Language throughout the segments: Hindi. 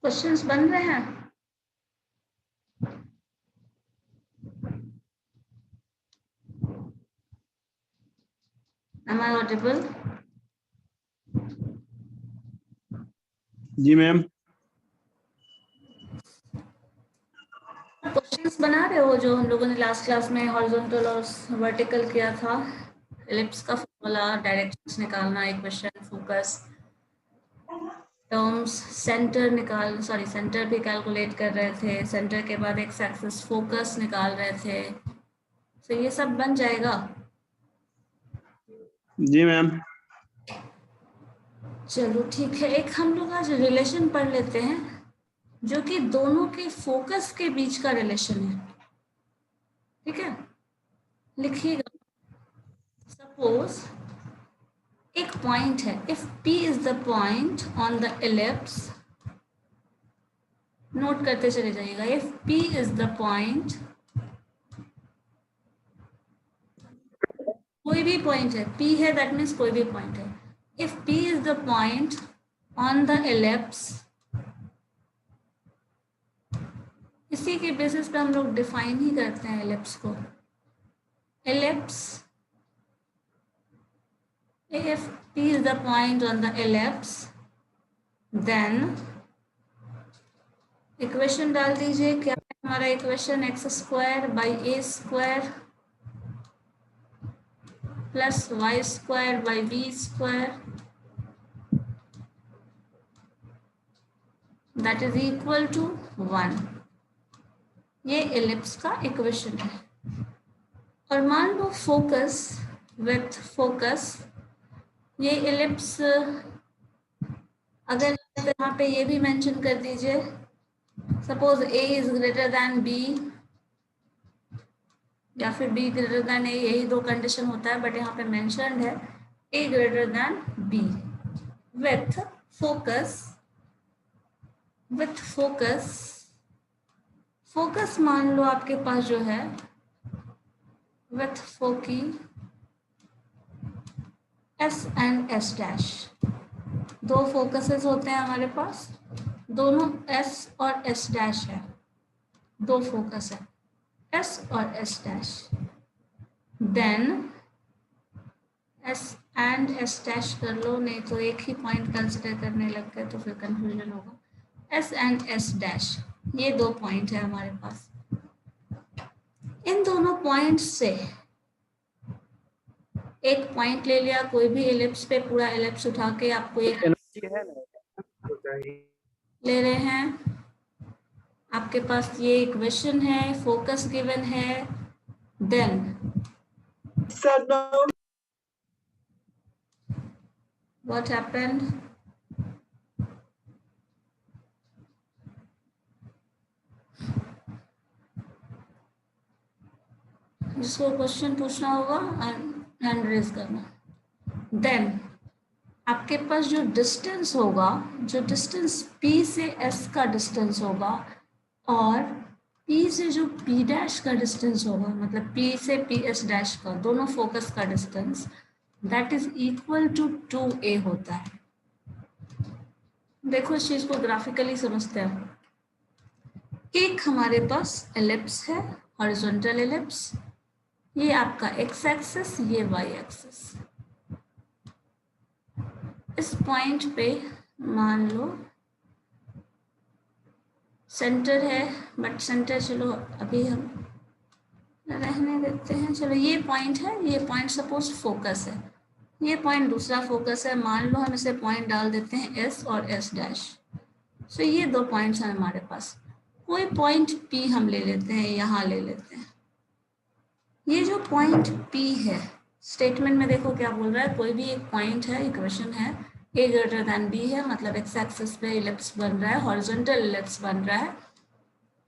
क्वेश्चंस बन रहे हैं? Am I audible? जी मैम। क्वेश्चंस बना रहे हो जो हम लोगों ने लास्ट क्लास में हॉरिजॉन्टल और वर्टिकल किया था, एलिप्स का फॉर्मूला, डायरेक्शंस निकालना, equation, focus, terms, centre centre भी कैलकुलेट कर रहे थे, सेंटर के बाद एक्स एक्सिस फोकस निकाल रहे थे। तो ये सब बन जाएगा। जी मैम। चलो ठीक है, एक हम लोग आज रिलेशन पढ़ लेते हैं जो कि दोनों के फोकस के बीच का रिलेशन है। ठीक है, लिखिएगा। सपोज एक पॉइंट है, if P is the point on the ellipse, note करते चले जाइएगा। If P is the point, कोई भी पॉइंट है, P है दैट मीन्स कोई भी पॉइंट है। If P is the point on the ellipse, इसी के बेसिस पे हम लोग डिफाइन ही करते हैं एलिप्स को। Ellipse, if P is the point on the ellipse, then equation डाल दीजिए। क्या है हमारा equation? X square by a square plus y square by b square that is equal to 1। ये एलिप्स का इक्वेशन है। और मान लो फोकस, विथ फोकस, ये एलिप्स अगर यहाँ पे ये भी मेंशन कर दीजिए, suppose A is greater than B या फिर B ग्रेटर दैन A, यही दो कंडीशन होता है, बट यहाँ पे मेंशन्ड है A greater than B with focus. With focus, focus मान लो आपके पास जो है with foci S and S dash, दो फोकसेस होते हैं हमारे पास, दोनों S और S डैश है, दो फोकस है S और S dash. Then S and S dash कर लो, नहीं तो एक ही पॉइंट कंसिडर करने लग गए तो फिर कंफ्यूजन होगा। S एंड S डैश, ये दो पॉइंट है हमारे पास। इन दोनों पॉइंट से एक पॉइंट ले लिया कोई भी एलिप्स पे, पूरा एलिप्स उठा के आपको एक ले रहे हैं। आपके पास ये इक्वेशन है, फोकस गिवन है, देन व्हाट हैपेंड? जिसको क्वेश्चन पूछना होगा हैंड रेज करना। देन आपके पास जो डिस्टेंस होगा, जो डिस्टेंस P से S का डिस्टेंस होगा और P से जो P डैश का डिस्टेंस होगा, मतलब P से PS डैश का, दोनों फोकस का distance, that is equal to 2A होता है। देखो इस चीज को ग्राफिकली समझते हैं। एक हमारे पास एलिप्स है, हॉरिजॉन्टल एलिप्स, ये आपका एक्स एक्सिस, ये वाई एक्सिस। इस पॉइंट पे मान लो सेंटर है, बट सेंटर चलो अभी हम रहने देते हैं। चलो ये पॉइंट है, ये पॉइंट सपोज फोकस है, ये पॉइंट दूसरा फोकस है, मान लो हम इसे पॉइंट डाल देते हैं S और S डैश। सो ये दो पॉइंट्स हैं हमारे पास। कोई पॉइंट P हम ले लेते हैं, यहाँ ले लेते हैं। ये जो पॉइंट P है, स्टेटमेंट में देखो क्या बोल रहा है, कोई भी एक पॉइंट है, इक्वेशन है ए ग्रेटर देन बी है, मतलब एक्स एक्सिस पे इलिप्स बन रहा है, हॉरिजॉन्टल इलिप्स बन रहा है।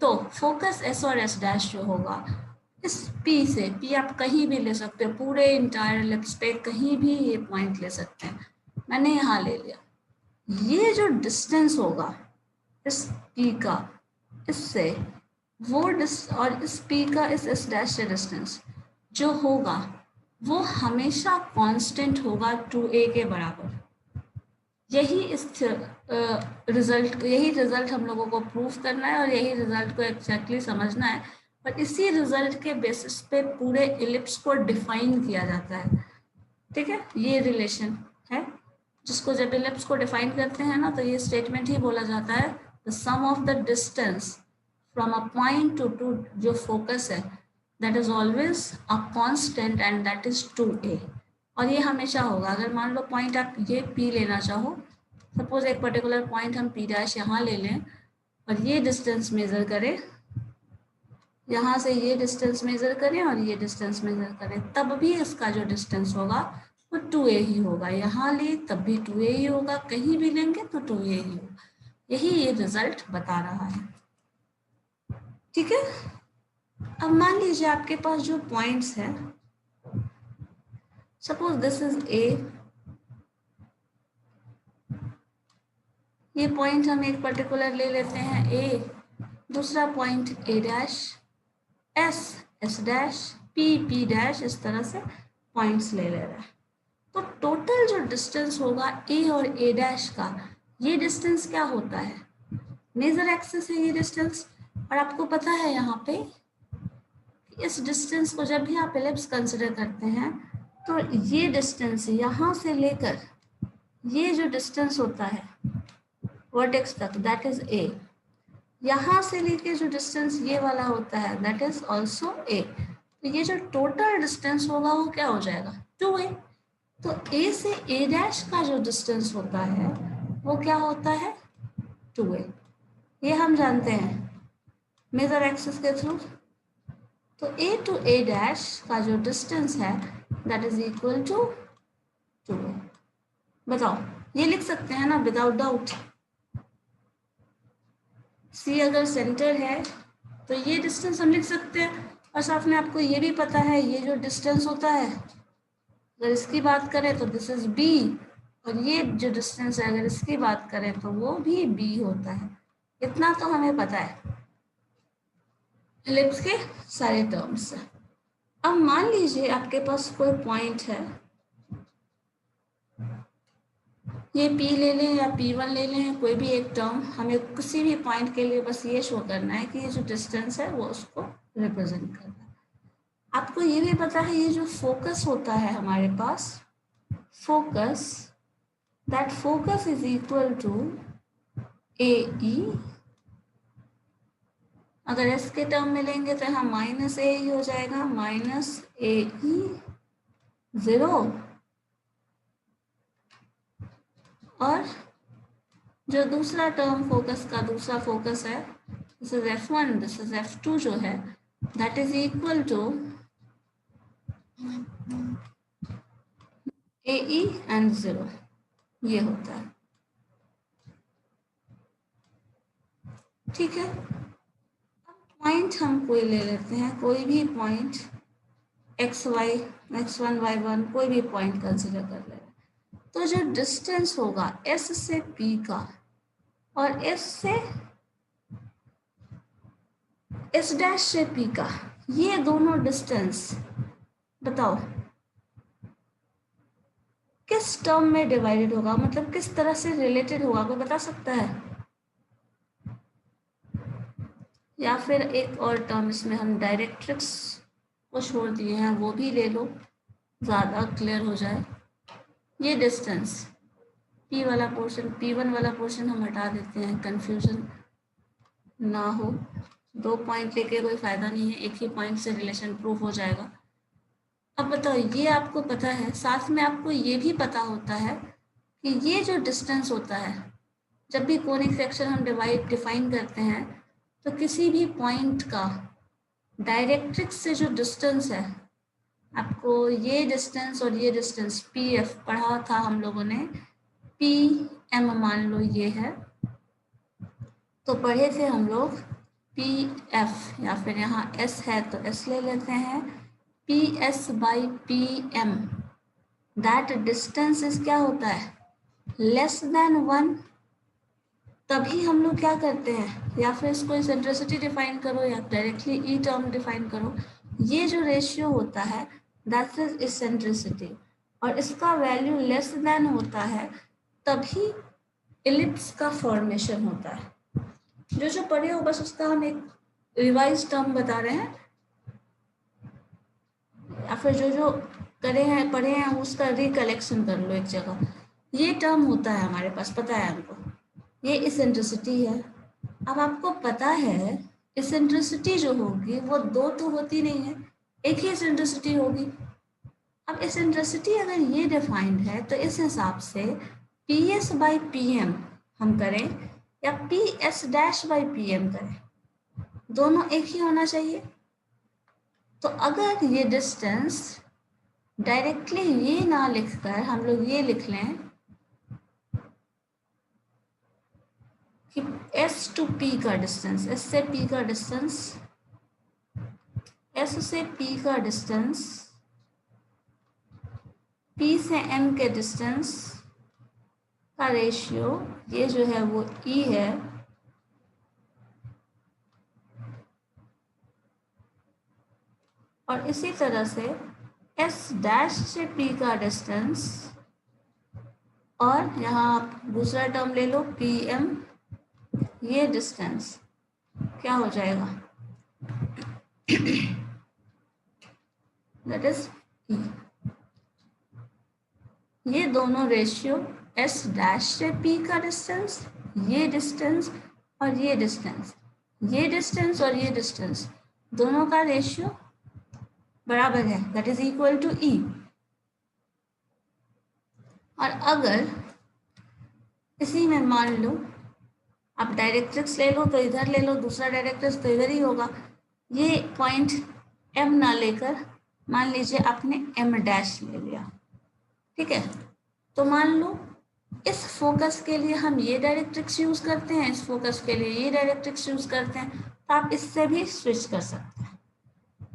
तो फोकस एस और एस डैश जो होगा इस पी से, पी आप कहीं भी ले सकते हो, पूरे इंटायर इलिप्स पे कहीं भी ये पॉइंट ले सकते हैं, मैंने यहाँ ले लिया। ये जो डिस्टेंस होगा इस पी का इससे, वो और इस पी का इस एस डैश से डिस्टेंस जो होगा वो हमेशा कांस्टेंट होगा 2a के बराबर। यही इस रिजल्ट, यही रिजल्ट हम लोगों को प्रूफ करना है और यही रिजल्ट को एग्जैक्टली समझना है। और इसी रिजल्ट के बेसिस पे पूरे इलिप्स को डिफाइन किया जाता है। ठीक है, ये रिलेशन है जिसको जब इलिप्स को डिफाइन करते हैं ना तो ये स्टेटमेंट ही बोला जाता है, the sum of the distance from a point to जो फोकस है that is always a constant and that is 2a। और ये हमेशा होगा। अगर मान लो पॉइंट आप ये P लेना चाहो, सपोज एक पर्टिकुलर पॉइंट हम P डैश यहाँ ले लें और ये डिस्टेंस मेजर करें, यहाँ से ये डिस्टेंस मेजर करें और ये डिस्टेंस मेजर करें, तब भी इसका जो डिस्टेंस होगा वो 2a ही होगा। यहाँ ले तब भी 2a ही होगा, कहीं भी लेंगे तो 2a ही होगा। यही ये रिजल्ट बता रहा है। ठीक है, अब मान लीजिए आपके पास जो पॉइंट्स हैं, सपोज दिस इज a, ये पॉइंट हम एक पर्टिकुलर ले लेते हैं a, दूसरा point a dash, s s dash, p p dash, इस तरह से पॉइंट्स ले रहा है। तो टोटल जो डिस्टेंस होगा a और a डैश का, ये डिस्टेंस क्या होता है, मेजर एक्सिस है ये डिस्टेंस। और आपको पता है यहाँ पे इस डिस्टेंस को जब भी आप एलिप्स कंसिडर करते हैं तो ये डिस्टेंस यहाँ से लेकर ये जो डिस्टेंस होता है वर्टेक्स तक दैट इज a, यहाँ से लेके जो डिस्टेंस ये वाला होता है दैट इज ऑल्सो a। तो ये जो टोटल डिस्टेंस होगा वो क्या हो जाएगा 2a। तो a से a डैश का जो डिस्टेंस होता है वो क्या होता है 2a। ये हम जानते हैं मेजर एक्सिस के थ्रू। तो a टू a डैश का जो डिस्टेंस है that is equal to 2a। बताओ, ये लिख सकते हैं ना विदाउट डाउट। सी अगर सेंटर है तो ये डिस्टेंस हम लिख सकते हैं, और साथ में आपको ये भी पता है ये जो डिस्टेंस होता है अगर इसकी बात करें तो दिस इज b, और ये जो डिस्टेंस है अगर इसकी बात करें तो वो भी b होता है। इतना तो हमें पता है इलिप्स के सारे टर्म्स। अब मान लीजिए आपके पास कोई पॉइंट है, ये P ले लें या P1 ले लें, कोई भी एक टर्म, हमें किसी भी पॉइंट के लिए बस ये शो करना है कि ये जो डिस्टेंस है वो उसको रिप्रेजेंट करना है। आपको ये भी पता है ये जो फोकस होता है हमारे पास, focus, that focus is equal to AE। अगर एस के टर्म में लेंगे तो यहाँ माइनस ए ही हो जाएगा, माइनस AE 0। और जो दूसरा टर्म फोकस का दूसरा फोकस है this is F1, this is F2 जो है that is equal to AE and 0, ये होता है। ठीक है, अब पॉइंट हम कोई ले लेते हैं, कोई भी पॉइंट XY, X1, Y1, कोई भी पॉइंट कंसिडर कर ले। तो जो डिस्टेंस होगा S से P का और S से S डैश से P का, ये दोनों डिस्टेंस बताओ किस टर्म में डिवाइडेड होगा, मतलब किस तरह से रिलेटेड होगा, कोई बता सकता है? या फिर एक और टर्म इसमें हम डायरेक्ट्रिक्स को छोड़ दिए हैं वो भी ले लो, ज़्यादा क्लियर हो जाए। ये डिस्टेंस P वाला पोर्शन, P1 वाला पोर्शन हम हटा देते हैं, कंफ्यूजन ना हो। दो पॉइंट लेके कोई फ़ायदा नहीं है, एक ही पॉइंट से रिलेशन प्रूफ हो जाएगा। अब बताओ, ये आपको पता है, साथ में आपको ये भी पता होता है कि ये जो डिस्टेंस होता है जब भी कोनिक सेक्शन हम डिफाइन करते हैं तो किसी भी पॉइंट का डायरेक्ट्रिक्स से जो डिस्टेंस है, आपको ये डिस्टेंस और ये डिस्टेंस PF पढ़ा था हम लोगों ने, पी एम मान लो ये है, तो पढ़े थे हम लोग पी एफ, या फिर यहाँ एस है तो एस ले लेते हैं, P S by P M, that distance is क्या होता है, लेस देन 1। तभी हम लोग क्या करते हैं, या फिर इसको इसेंट्रिसिटी डिफाइन करो या डायरेक्टली ई टर्म डिफाइन करो, ये जो रेशियो होता है दैट इज इसेंट्रिसिटी, और इसका वैल्यू लेस देन होता है तभी इलिप्स का फॉर्मेशन होता है। जो पढ़े हो बस उसका हम एक रिवाइज टर्म बता रहे हैं, या फिर जो करे हैं पढ़े हैं उसका रिकलेक्शन कर लो एक जगह। ये टर्म होता है हमारे पास, पता है हमको, ये इसेंट्रिसिटी है। अब आपको पता है इसेंट्रिसिटी जो होगी वो दो तो होती नहीं है, एक ही इसेंट्रिसिटी होगी। अब इसेंट्रिसिटी अगर ये डिफाइंड है तो इस हिसाब से P S by P M हम करें या P S dash by P M करें, दोनों एक ही होना चाहिए। तो अगर ये डिस्टेंस डायरेक्टली ये ना लिखकर हम लोग ये लिख लें कि S टू P का डिस्टेंस, S से P का डिस्टेंस, S से P का डिस्टेंस, P से M के डिस्टेंस का रेशियो ये जो है वो E है, और इसी तरह से S डैश से P का डिस्टेंस, और यहाँ आप दूसरा टर्म ले लो PM, ये डिस्टेंस क्या हो जाएगा, दैट इज E। ये दोनों रेशियो S डैश से P का डिस्टेंस, ये डिस्टेंस और ये डिस्टेंस, ये डिस्टेंस और ये डिस्टेंस दोनों का रेशियो बराबर है, that is equal to E। और अगर इसी में मान लो आप डायरेक्ट्रिक्स ले लो तो इधर ले लो, दूसरा डायरेक्ट्रिक्स तो इधर ही होगा, ये पॉइंट M ना लेकर मान लीजिए आपने M डैश ले लिया, ठीक है। तो मान लो इस फोकस के लिए हम ये डायरेक्ट्रिक्स यूज करते हैं, इस फोकस के लिए ये डायरेक्ट्रिक्स यूज करते हैं, तो आप इससे भी स्विच कर सकते हैं।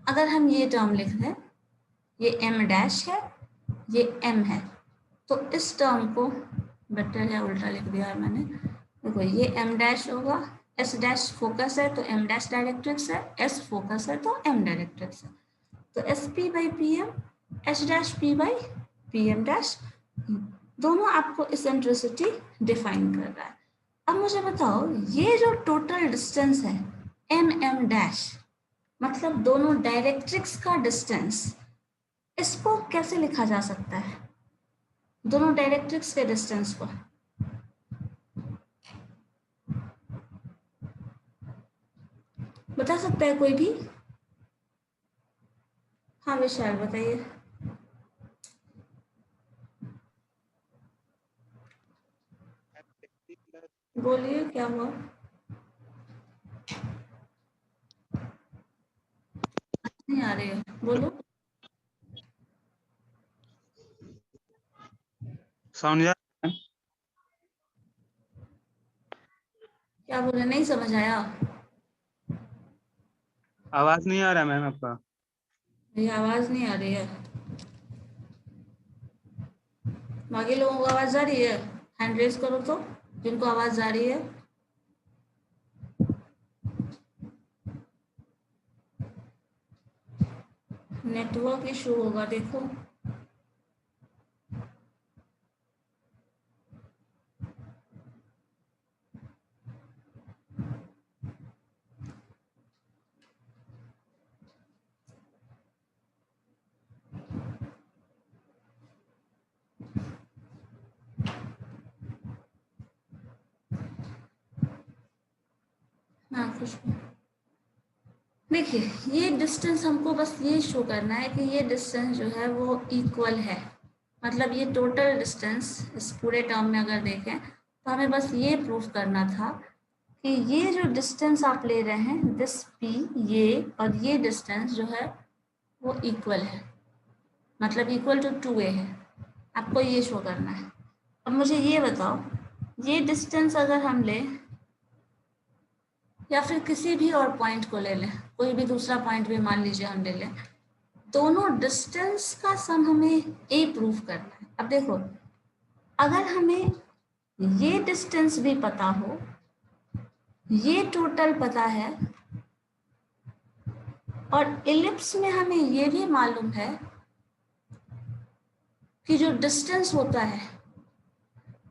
अगर हम ये टर्म लिख दें, ये M डैश है, ये M है, तो इस टर्म को बेटर है उल्टा लिख दिया है मैंने, देखो ये M डैश होगा, S डैश फोकस है तो M डैश डायरेक्ट्रिक्स है, S फोकस है तो M डायरेक्ट्रिक्स है, तो S P by P M, H dash P by P M dash, दोनों आपको इसेंट्रिसिटी डिफाइन कर रहा है। अब मुझे बताओ ये जो टोटल डिस्टेंस है एम एम डैश, मतलब दोनों डायरेक्ट्रिक्स का डिस्टेंस, इसको कैसे लिखा जा सकता है, दोनों डायरेक्ट्रिक्स के डिस्टेंस को? बता सकता है कोई भी? हाँ विशाल बताइए। बोलिए क्या हुआ? नहीं आ रही है, बोलो। साउंड जा क्या बोले, नहीं समझ आया? आवाज नहीं आ रहा मैम आपका? ये आवाज नहीं आ रही है, बाकी लोगों को आवाज आ रही है? हैंड रेज करो तो जिनको आवाज आ रही है। नेटवर्क इशू होगा, देखो। हाँ खुशबू, देखिए ये डिस्टेंस हमको बस ये शो करना है कि ये डिस्टेंस जो है वो इक्वल है, मतलब ये टोटल डिस्टेंस इस पूरे टर्म में अगर देखें तो हमें बस ये प्रूफ करना था कि ये जो डिस्टेंस आप ले रहे हैं दिस P, ये और ये डिस्टेंस जो है वो इक्वल है, मतलब इक्वल टू 2a है, आपको ये शो करना है। अब मुझे ये बताओ, ये डिस्टेंस अगर हम लें या फिर किसी भी और पॉइंट को ले लें, कोई भी दूसरा पॉइंट भी मान लीजिए हम ले लें, दोनों डिस्टेंस का सम हमें ए प्रूव करना है। अब देखो, अगर हमें ये डिस्टेंस भी पता हो, ये टोटल पता है, और इलिप्स में हमें ये भी मालूम है कि जो डिस्टेंस होता है,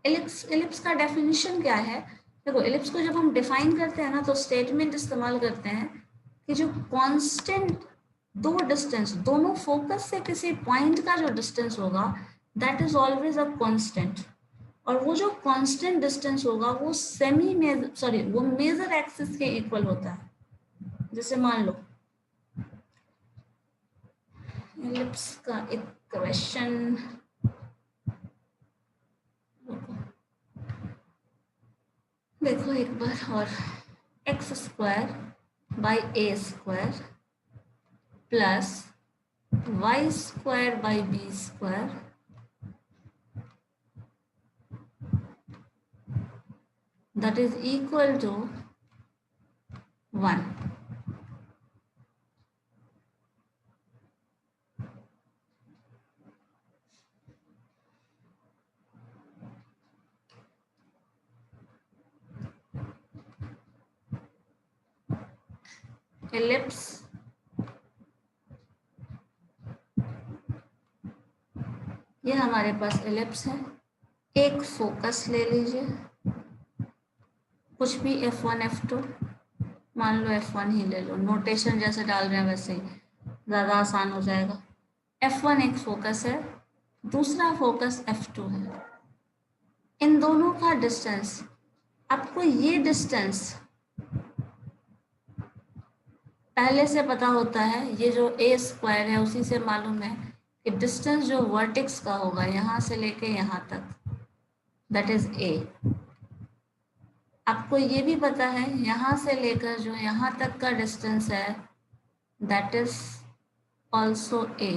इलिप्स का डेफिनेशन क्या है? देखो, इलिप्स को जब हम डिफाइन करते हैं ना, तो स्टेटमेंट इस्तेमाल करते हैं कि जो कांस्टेंट दो डिस्टेंस, दोनों फोकस से किसी पॉइंट का जो डिस्टेंस होगा, that is always a constant. और वो जो कांस्टेंट डिस्टेंस होगा वो वो मेजर एक्सिस के इक्वल होता है। जैसे मान लो इलिप्स का एक क्वेश्चन, देखो एक बार और, x square by a square plus y square by b square that is equal to 1. Ellipse ये हमारे पास एलिप्स है। एक फोकस ले लीजिए, कुछ भी F1 F2, मान लो F1 ही ले लो, नोटेशन जैसे डाल रहे हैं वैसे ही ज़्यादा आसान हो जाएगा। F1 एक फोकस है, दूसरा फोकस F2 है। इन दोनों का डिस्टेंस, आपको ये डिस्टेंस पहले से पता होता है, ये जो ए स्क्वायर है उसी से मालूम है कि डिस्टेंस जो वर्टेक्स का होगा यहाँ से लेके यहाँ तक, दैट इज ए। आपको ये भी पता है यहाँ से लेकर जो यहाँ तक का डिस्टेंस है, दैट इज ऑल्सो ए।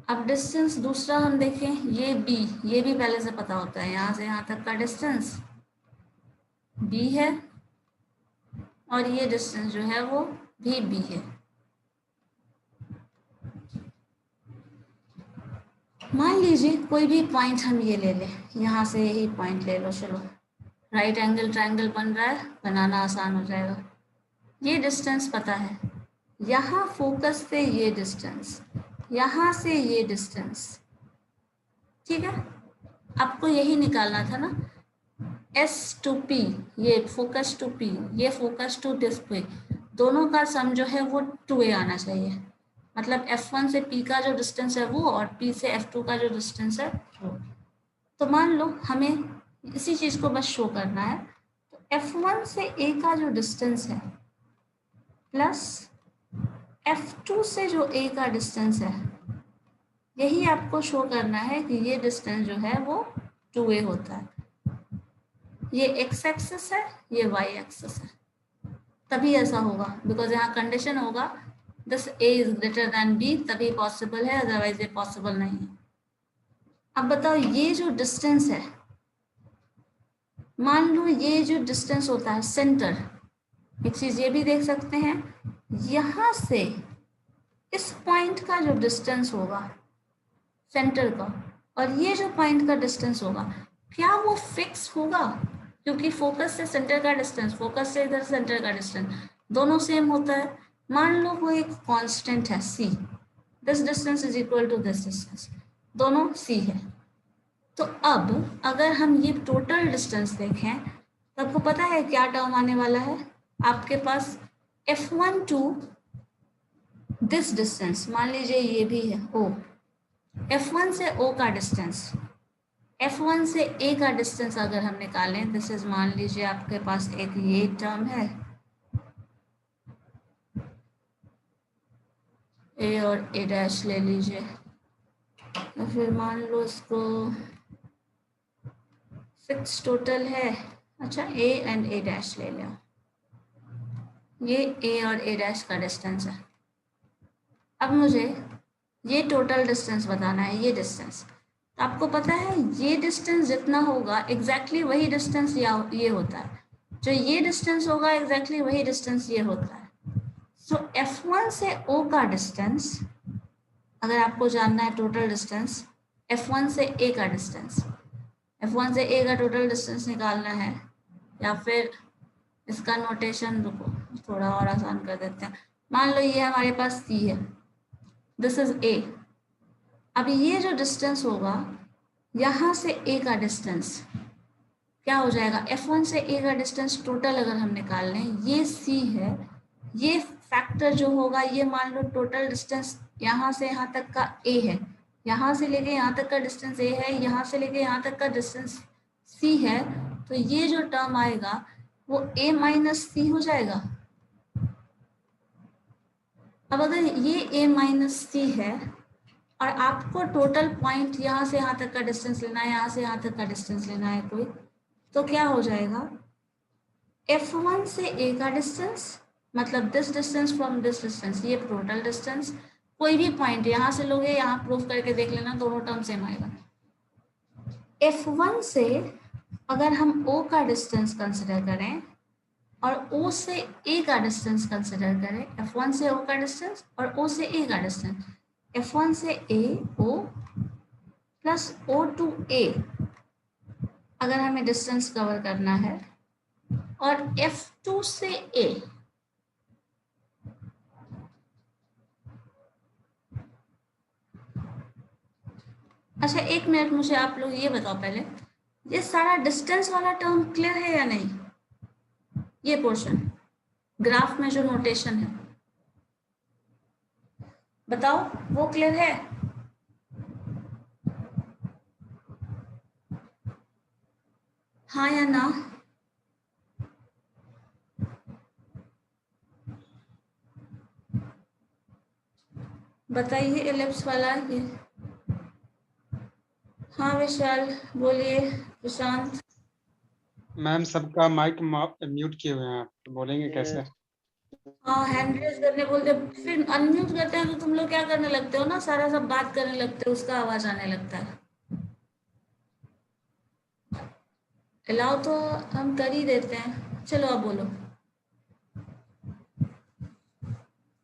अब डिस्टेंस दूसरा हम देखें, ये बी, ये भी पहले से पता होता है, यहाँ से यहाँ तक का डिस्टेंस बी है, और ये डिस्टेंस जो है वो भी बी है। मान लीजिए कोई भी पॉइंट हम ये ले लें, यहाँ से यही पॉइंट ले लो, चलो राइट एंगल ट्रायंगल बन रहा है, बनाना आसान हो जाएगा। ये डिस्टेंस पता है, यहाँ फोकस से ये डिस्टेंस, यहाँ से ये डिस्टेंस, ठीक है। आपको यही निकालना था ना, S to P, ये फोकस टू P, ये फोकस टू डिस्प्ले, दोनों का सम जो है वो 2a आना चाहिए। मतलब F1 से P का जो डिस्टेंस है वो, और P से F2 का जो डिस्टेंस है वो। तो मान लो हमें इसी चीज़ को बस शो करना है, तो F1 से A का जो डिस्टेंस है प्लस F2 से जो A का डिस्टेंस है, यही आपको शो करना है कि ये डिस्टेंस जो है वो 2a होता है। ये x एक्सिस है, ये y एक्सिस है, तभी ऐसा होगा, बिकॉज यहाँ कंडीशन होगा this a is greater than b, तभी पॉसिबल है, अदरवाइज ये पॉसिबल नहीं है। अब बताओ, ये जो डिस्टेंस है, मान लो ये जो डिस्टेंस होता है सेंटर, एक चीज ये भी देख सकते हैं, यहाँ से इस पॉइंट का जो डिस्टेंस होगा सेंटर का, और ये जो पॉइंट का डिस्टेंस होगा, क्या वो फिक्स होगा? क्योंकि फोकस से सेंटर का डिस्टेंस, फोकस से इधर सेंटर का डिस्टेंस दोनों सेम होता है। मान लो वो एक कांस्टेंट है c, this distance is equal to this distance, दोनों c है। तो अब अगर हम ये टोटल डिस्टेंस देखें, तो आपको पता है क्या टर्म आने वाला है आपके पास, F1 टू दिस डिस्टेंस, मान लीजिए ये भी है O, F1 से O का डिस्टेंस, F1 से A का डिस्टेंस अगर हम निकालें, दिस इज, मान लीजिए आपके पास एक ये टर्म है A और A डैश ले लीजिए, तो फिर मान लो इसको 6 टोटल है, अच्छा A एंड A डैश ले लो, ये A और A डैश का डिस्टेंस है। अब मुझे ये टोटल डिस्टेंस बताना है, ये डिस्टेंस, तो आपको पता है ये डिस्टेंस जितना होगा एग्जैक्टली वही डिस्टेंस ये होता है, जो ये डिस्टेंस होगा एग्जैक्टली वही डिस्टेंस ये होता है। सो F1 से O का डिस्टेंस, अगर आपको जानना है टोटल डिस्टेंस, F1 से A का डिस्टेंस, F1 से A का टोटल डिस्टेंस निकालना है, या फिर इसका नोटेशन रुको थोड़ा और आसान कर देते हैं। मान लो ये हमारे पास C है, दिस इज A। अब ये जो डिस्टेंस होगा यहाँ से A का डिस्टेंस क्या हो जाएगा, F1 से A का डिस्टेंस टोटल अगर हम निकाल लें, ये C है, ये फैक्टर जो होगा ये मान लो टोटल डिस्टेंस यहाँ से यहाँ तक का A है, यहाँ से लेके यहाँ तक का डिस्टेंस A है, यहाँ से लेके यहाँ तक का डिस्टेंस C है, तो ये जो टर्म आएगा वो A माइनस C हो जाएगा। अब अगर ये A माइनस C है और आपको टोटल पॉइंट यहाँ से यहाँ तक का डिस्टेंस लेना है, यहाँ से यहाँ तक का डिस्टेंस लेना है कोई, तो क्या हो जाएगा, F1 से A का डिस्टेंस मतलब this distance from this distance, ये टोटल डिस्टेंस, कोई भी पॉइंट यहाँ से लोगे, यहाँ प्रूफ करके देख लेना, दोनों टर्म सेम आएगा। F1 से अगर हम O का डिस्टेंस कंसिडर करें और O से A का डिस्टेंस कंसिडर करें, F1 से O का डिस्टेंस और O से A का डिस्टेंस, F1 से A O plus O to A अगर हमें डिस्टेंस कवर करना है, और F2 से A अच्छा एक मिनट, मुझे आप लोग ये बताओ पहले, ये सारा डिस्टेंस वाला टर्म क्लियर है या नहीं, ये पोर्शन ग्राफ में जो नोटेशन है बताओ वो क्लियर है? हाँ या ना? बताइए एलिप्स वाला ये। हाँ विशाल बोलिए। प्रशांत? मैम सबका माइक म्यूट किए हुए हैं, आप बोलेंगे कैसे? हाँ हैंड रेज करने बोलते, फिर अनम्यूट करते हैं तो तुम लोग क्या करने लगते हो ना, सारा सब बात करने लगते हो, उसका आवाज आने लगता है। अलाउ तो हम कर ही देते हैं, चलो अब बोलो।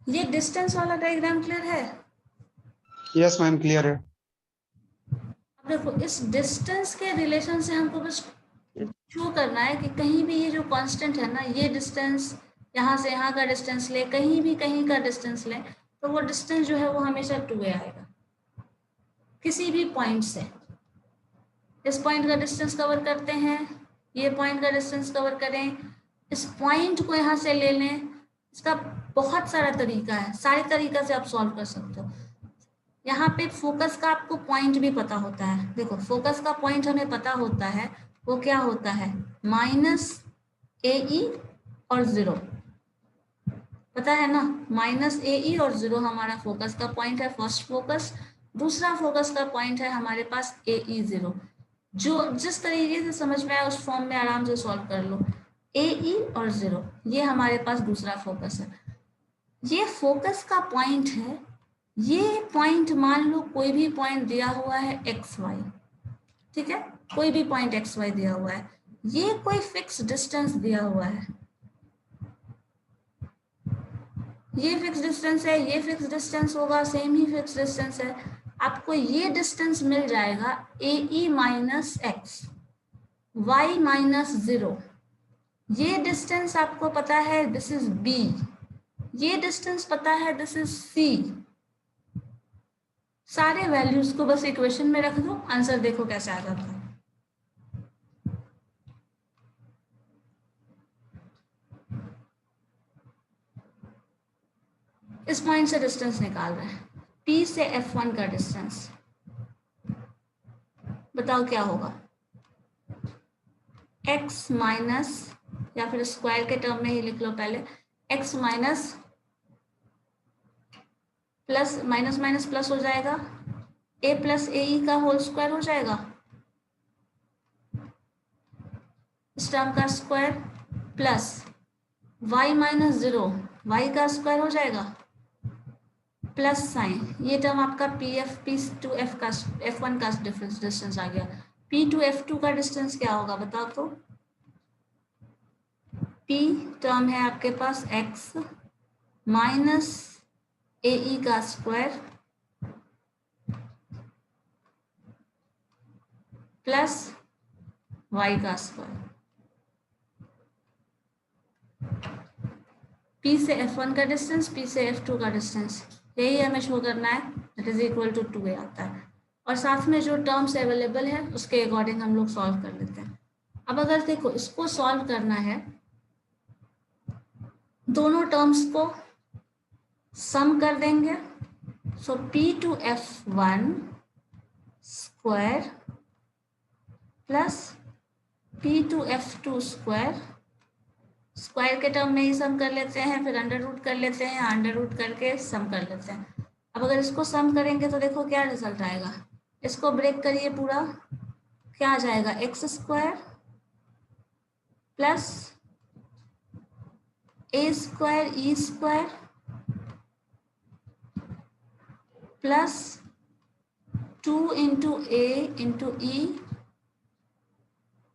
ये डिस्टेंस वाला डायग्राम क्लियर है? यस मैम क्लियर है। अब देखो इस डिस्टेंस के रिलेशन से हमको बस शो करना है कि कहीं भी ये जो कांस्टेंट है ना, ये डिस्टेंस यहाँ से यहाँ का डिस्टेंस ले, कहीं भी कहीं का डिस्टेंस ले, तो वो डिस्टेंस जो है वो हमेशा 2a आएगा किसी भी पॉइंट से। इस पॉइंट का डिस्टेंस कवर करते हैं, ये पॉइंट का डिस्टेंस कवर करें, इस पॉइंट को यहाँ से ले लें, इसका बहुत सारा तरीका है, सारे तरीका से आप सॉल्व कर सकते हो। यहाँ पे फोकस का आपको पॉइंट भी पता होता है, देखो फोकस का पॉइंट हमें पता होता है, वो क्या होता है -AE और 0, पता है ना, -AE और 0 हमारा फोकस का पॉइंट है, फर्स्ट फोकस। दूसरा फोकस का पॉइंट है हमारे पास AE0, जो जिस तरीके से समझ में आया उस फॉर्म में आराम से सॉल्व कर लो। AE और 0 ये हमारे पास दूसरा फोकस है, ये फोकस का पॉइंट है। ये पॉइंट मान लो कोई भी पॉइंट दिया हुआ है XY, ठीक है, कोई भी पॉइंट XY दिया हुआ है, ये कोई फिक्स डिस्टेंस दिया हुआ है, ये फिक्स डिस्टेंस है, ये फिक्स डिस्टेंस होगा, सेम ही फिक्स डिस्टेंस है, आपको ये डिस्टेंस मिल जाएगा AE minus x, y minus 0, ये डिस्टेंस आपको पता है दिस इज B, ये डिस्टेंस पता है दिस इज C। सारे वैल्यूज को बस इक्वेशन में रख दो, आंसर देखो कैसे आ जाता है। इस पॉइंट से डिस्टेंस निकाल रहे हैं, P से F1 का डिस्टेंस, बताओ क्या होगा, x माइनस, या फिर स्क्वायर के टर्म में ही लिख लो पहले, x minus plus minus minus plus हो जाएगा, a प्लस AE का होल स्क्वायर हो जाएगा, इस टर्म का square, plus y minus 0 y का स्क्वायर हो जाएगा, प्लस साइन, ये टर्म आपका P टू F का F1 का डिस्टेंस आ गया। P टू F2 का डिस्टेंस क्या होगा बताओ तो? P टर्म है आपके पास x माइनस AE का स्क्वायर प्लस y का स्क्वायर। P से F1 का डिस्टेंस, P से F2 का डिस्टेंस, यही हमें शो करना है, that is equal to 2a आता है। और साथ में जो टर्म्स अवेलेबल है उसके अकॉर्डिंग हम लोग सॉल्व कर लेते हैं। अब अगर देखो इसको सॉल्व करना है, दोनों टर्म्स को सम कर देंगे। So P to F1 square plus P to F2 square, square के टर्म में ही सम कर लेते हैं, फिर अंडर रूट कर लेते हैं, अंडर रूट करके सम कर लेते हैं। अब अगर इसको सम करेंगे तो देखो क्या रिजल्ट आएगा, इसको ब्रेक करिए पूरा, क्या आ जाएगा x square plus a square e square plus 2 into a into e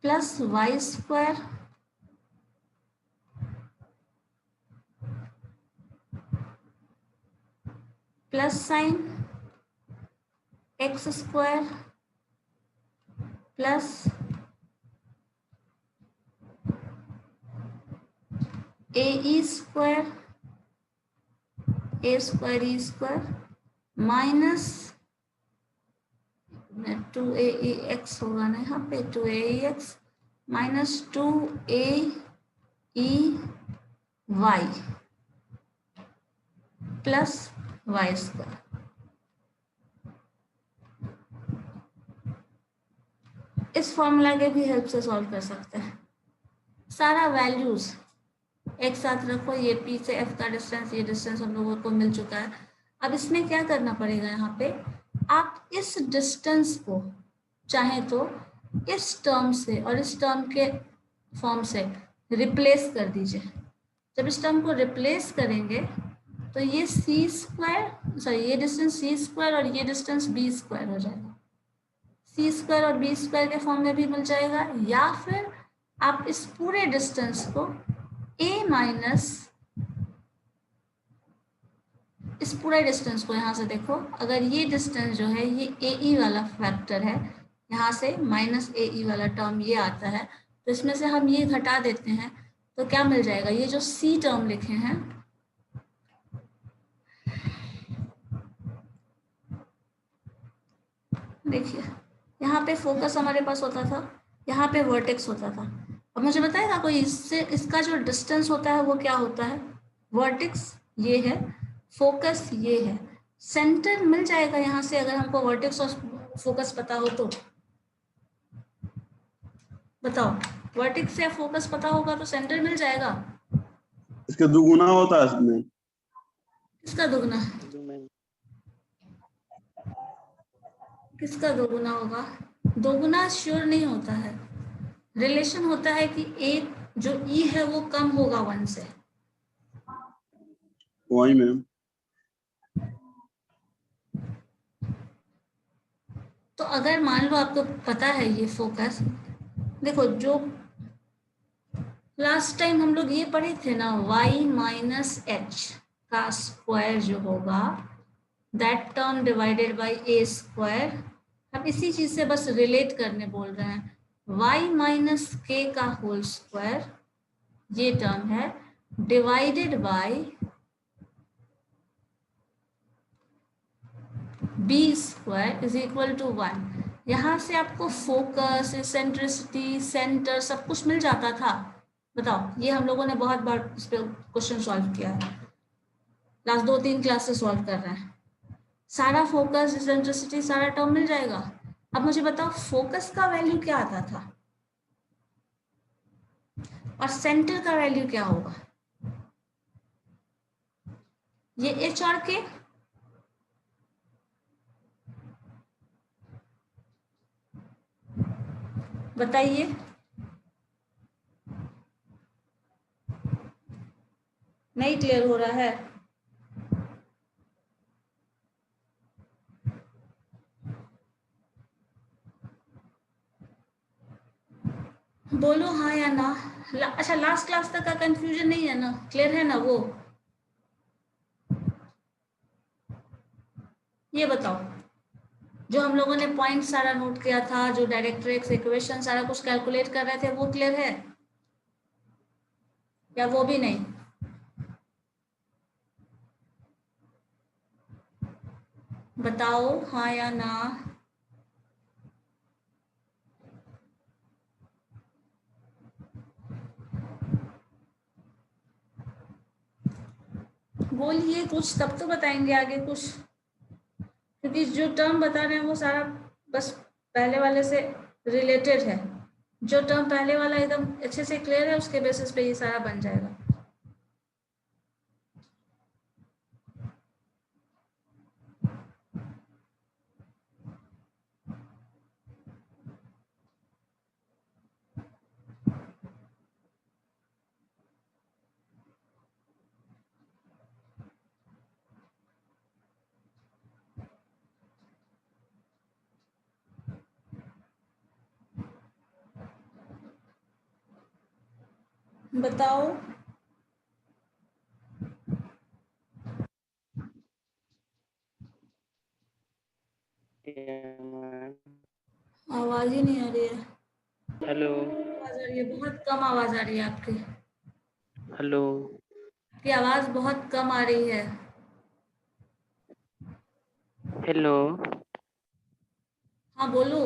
plus y square plus sine x square plus a square a square e square minus 2a x होगा ना यहाँ पे, 2a x minus 2a e y plus y square. इस फॉर्मूला के भी हेल्प से सॉल्व कर सकते हैं। सारा वैल्यूज एक साथ रखो, ये P से F का डिस्टेंस, ये डिस्टेंस हम लोगों को मिल चुका है। अब इसमें क्या करना पड़ेगा, यहाँ पे आप इस डिस्टेंस को चाहे तो इस टर्म से और इस टर्म के फॉर्म से रिप्लेस कर दीजिए। जब इस टर्म को रिप्लेस करेंगे तो ये सी स्क्वायर, सॉरी ये डिस्टेंस सी स्क्वायर और ये डिस्टेंस बी स्क्वायर हो जाएगा। सी स्क्वायर और बी स्क्वायर के फॉर्म में भी मिल जाएगा, या फिर आप इस पूरे डिस्टेंस को ए माइनस, इस पूरे डिस्टेंस को यहाँ से देखो, अगर ये डिस्टेंस जो है ये ए ई वाला फैक्टर है, यहाँ से माइनस ए ई वाला टर्म ये आता है, तो इसमें से हम ये घटा देते हैं तो क्या मिल जाएगा, ये जो सी टर्म लिखे हैं देखिए, यहाँ पे फोकस हमारे पास होता था, यहाँ पे वर्टेक्स होता था। अब मुझे बताएगा कोई इससे, इसका जो डिस्टेंस होता है वो क्या होता है, वर्टेक्स ये है, फोकस ये है, सेंटर मिल जाएगा यहाँ से अगर हमको वर्टेक्स और फोकस पता हो तो। बताओ, वर्टेक्स या फोकस पता होगा तो सेंटर मिल जाएगा। इसका दुगुना होता है इसमें। किसका दुगुना, किसका दोगुना होगा, दोगुना श्योर नहीं होता है, रिलेशन होता है कि एक जो ई है वो कम होगा 1 से। वही मैम। तो अगर मान लो आपको पता है ये फोकस, देखो जो लास्ट टाइम हम लोग ये पढ़े थे ना, y माइनस एच का स्क्वायर जो होगा that term divided by A square, हम इसी चीज से बस रिलेट करने बोल रहे हैं। y माइनस के का होल स्क्वायर ये टर्म है divided by b square is equal to 1। यहाँ से आपको फोकस, सेंट्रिसिटी, सेंटर सब कुछ मिल जाता था। बताओ, ये हम लोगों ने बहुत बार इस पे क्वेश्चन सॉल्व किया है, लास्ट 2-3 क्लास से सॉल्व कर रहे हैं। सारा फोकस, सेंट्रिसिटी, सारा टर्म मिल जाएगा। अब मुझे बताओ फोकस का वैल्यू क्या आता था और सेंटर का वैल्यू क्या होगा, ये एच और के, बताइए। नहीं क्लियर हो रहा है, हाँ या ना? अच्छा, लास्ट क्लास तक का कंफ्यूजन नहीं है ना? क्लियर है ना वो? ये बताओ, जो हम लोगों ने पॉइंट सारा नोट किया था, जो डायरेक्ट्रिक्स इक्वेशन सारा कुछ कैलकुलेट कर रहे थे, वो क्लियर है या वो भी नहीं? बताओ हाँ या ना। बोलिए कुछ, तब तो बताएंगे आगे कुछ, क्योंकि जो टर्म बता रहे हैं वो सारा बस पहले वाले से रिलेटेड है। जो टर्म पहले वाला एकदम अच्छे से क्लियर है, उसके बेसिस पे ये सारा बन जाएगा। बताओ। आवाज ही नहीं आ रही है। हेलो आवाज आ रही है, बहुत कम आवाज आ रही है आपकी। हेलो आपकी आवाज बहुत कम आ रही है। हेलो हाँ बोलो।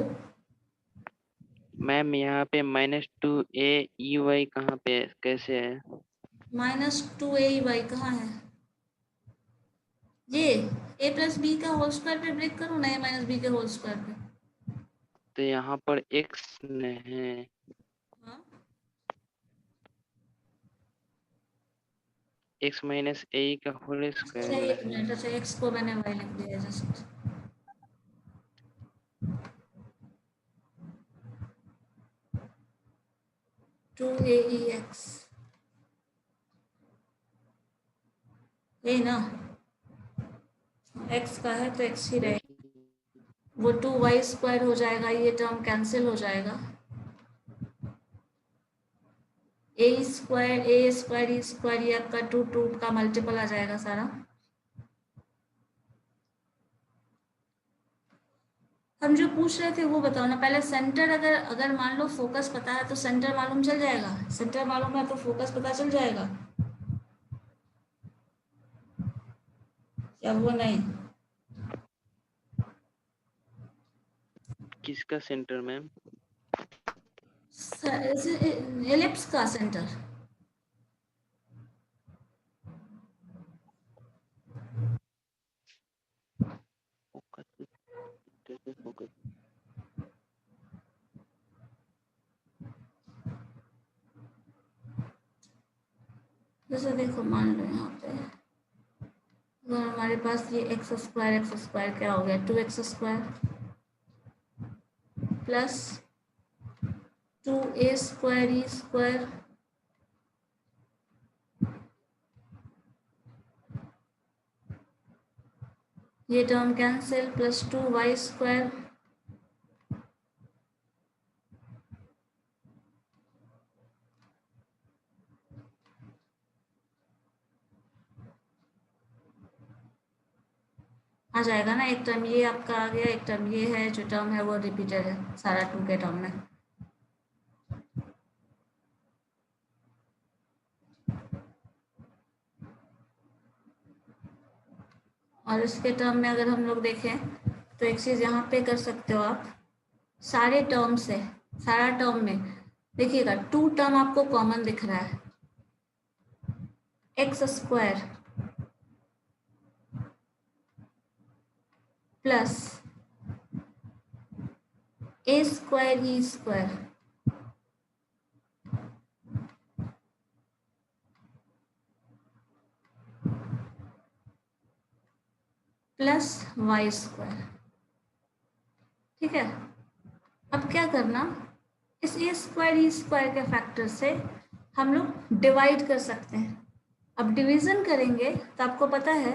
मैम, यहाँ पे -2a कहाँ पे कैसे है? -2a कहाँ है? ये a प्लस बी का होल स्क्वायर पे ब्रेक करो ना, a माइनस बी के होल स्क्वायर पे। तो यहाँ पर x है। हाँ, x माइनस a का होल अच्छा स्क्वायर एक है। मिनट, अच्छा x को मैंने y लिख दिया just. Two a e x, ये ना x का है तो x ही रहेगा। वो 2y स्क्वायर हो जाएगा, ये टर्म कैंसिल हो जाएगा। ए स्क्वायर ई स्क्वायर, ये आपका 2 का मल्टीपल आ जाएगा सारा। हम जो पूछ रहे थे वो बताओ ना पहले। सेंटर अगर अगर मान लो फोकस पता है तो सेंटर मालूम चल जाएगा। सेंटर मालूम है तो फोकस पता चल जाएगा, या वो नहीं? किसका सेंटर मैम? एलिप्स का सेंटर। Focus focus. जैसे देखो, मान लो यहाँ पे अगर हमारे पास ये एक्स स्क्वायर क्या हो गया? 2x square plus 2a square e square ये term cancel, plus 2y square आ जाएगा ना। एक टर्म ये आपका आ गया, एक टर्म ये है, जो टर्म है वो रिपीटेड है सारा 2 के टर्म में। और इसके टर्म में अगर हम लोग देखें तो एक चीज़ यहाँ पे कर सकते हो आप, सारे टर्म से, सारा टर्म में देखिएगा 2 टर्म आपको कॉमन दिख रहा है। X square plus a square e square plus y square. ठीक है, अब क्या करना, इस ए स्क्वायर ई स्क्वायर के फैक्टर से हम लोग डिवाइड कर सकते हैं। अब डिवीजन करेंगे तो आपको पता है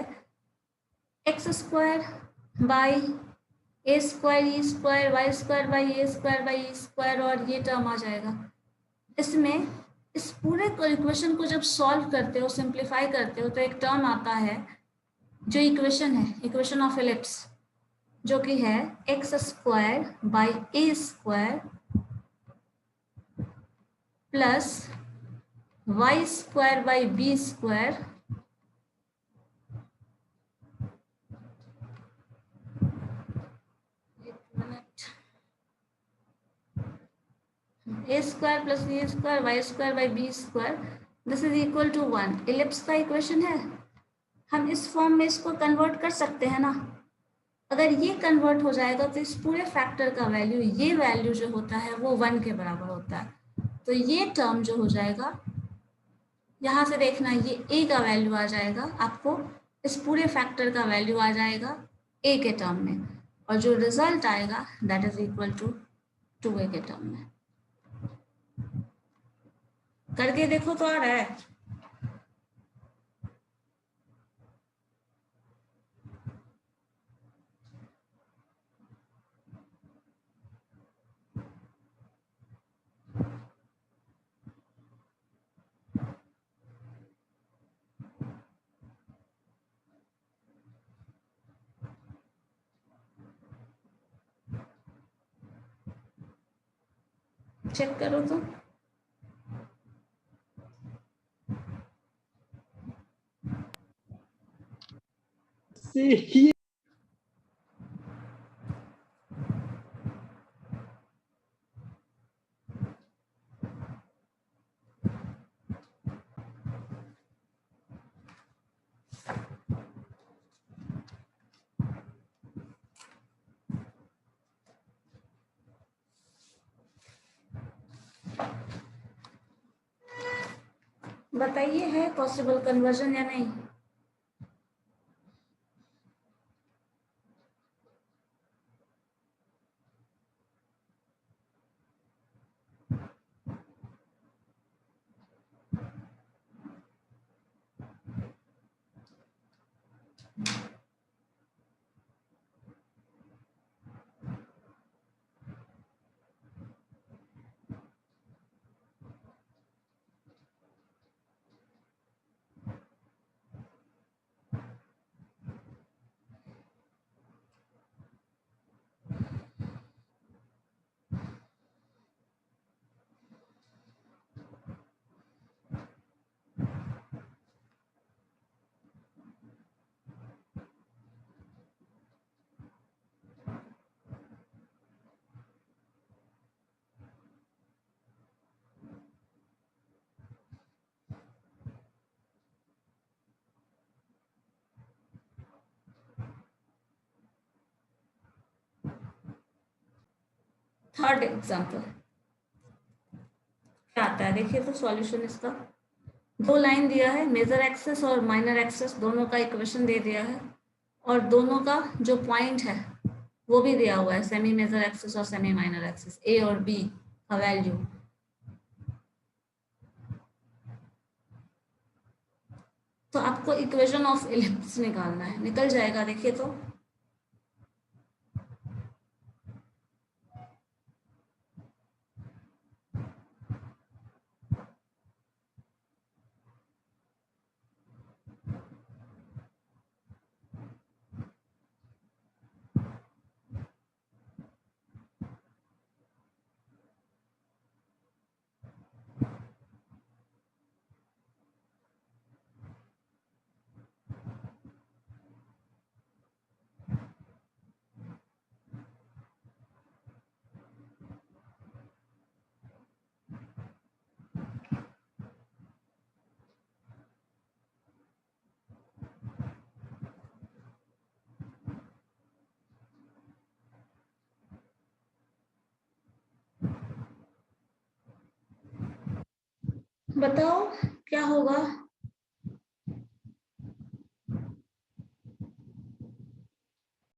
x square by a square e square, y square by a square by e square, और ये टर्म आ जाएगा। इसमें इस पूरे इक्वेशन को जब सॉल्व करते हो, सिंप्लीफाई करते हो, तो एक टर्म आता है जो इक्वेशन है, इक्वेशन ऑफ एलिप्स, जो कि है x square by a square plus y square by b square a square plus b square y square by b square this is equal to 1। Ellipse का इक्वेशन है, हम इस फॉर्म में इसको कन्वर्ट कर सकते हैं ना। अगर ये कन्वर्ट हो जाएगा तो इस पूरे फैक्टर का वैल्यू, ये वैल्यू जो होता है वो 1 के बराबर होता है। तो ये टर्म जो हो जाएगा, यहाँ से देखना, ये a का वैल्यू आ जाएगा, आपको इस पूरे फैक्टर का वैल्यू आ जाएगा a के टर्म में, और जो रिजल्ट आएगा that is equal to 2a के टर्म में। करके देखो तो आ रहा है। चेक करो तो। See, बताइए है पॉसिबल कन्वर्जन या नहीं। थर्ड एग्जाम्पल क्या आता है, देखिए तो सॉल्यूशन इसका। दो लाइन दिया है, मेजर एक्सेस और माइनर एक्सेस दोनों का इक्वेशन दे दिया है, और दोनों का जो पॉइंट है वो भी दिया हुआ है, सेमी मेजर एक्सेस और सेमी माइनर एक्सेस, ए और बी का वैल्यू। तो आपको इक्वेशन ऑफ एलिप्स निकालना है, निकल जाएगा, देखिए तो। बताओ क्या होगा।